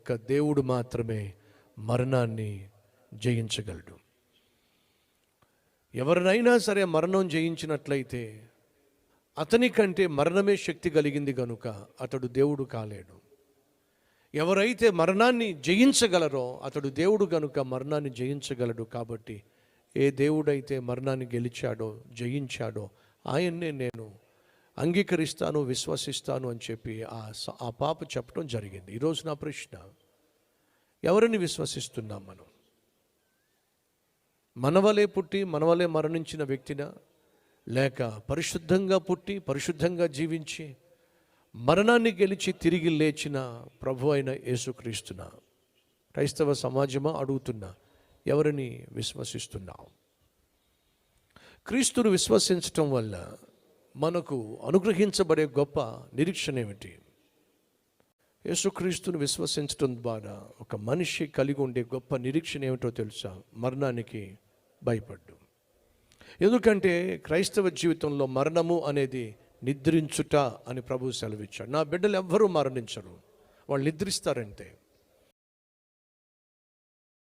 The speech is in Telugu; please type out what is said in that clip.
ఒక్క దేవుడు మాత్రమే మరణాన్ని జయించగలడు. ఎవరినైనా సరే మరణం జయించినట్లయితే అతని కంటే మరణమే శక్తి కలిగింది కనుక అతడు దేవుడు కాలేడు. ఎవరైతే మరణాన్ని జయించగలరో అతడు దేవుడు కనుక మరణాన్ని జయించగలడు. కాబట్టి ఏ దేవుడైతే మరణాన్ని గెలిచాడో జయించాడో ఆయన్నే నేను అంగీకరిస్తాను, విశ్వసిస్తాను అని చెప్పి ఆ పాప చెప్పడం జరిగింది. ఈరోజు నా ప్రశ్న, ఎవరిని విశ్వసిస్తున్నాం మనం? మనవలే పుట్టి మనవలే మరణించిన వ్యక్తినా, లేక పరిశుద్ధంగా పుట్టి పరిశుద్ధంగా జీవించి మరణాన్ని గెలిచి తిరిగి లేచిన ప్రభు అయిన యేసుక్రీస్తునా? క్రైస్తవ సమాజమా అడుగుతున్నా, ఎవరిని విశ్వసిస్తున్నాం? క్రీస్తును విశ్వసించటం వల్ల మనకు అనుగ్రహించబడే గొప్ప నిరీక్షణ ఏమిటి? యేసుక్రీస్తును విశ్వసించటం ద్వారా ఒక మనిషి కలిగి ఉండే గొప్ప నిరీక్షణ ఏమిటో తెలుసా? మరణానికి భయపడ్డు. ఎందుకంటే క్రైస్తవ జీవితంలో మరణము అనేది నిద్రించుట అని ప్రభువు సెలవిచ్చాడు. నా బిడ్డలు ఎవ్వరూ మరణించరు, వాళ్ళు నిద్రిస్తారంతే.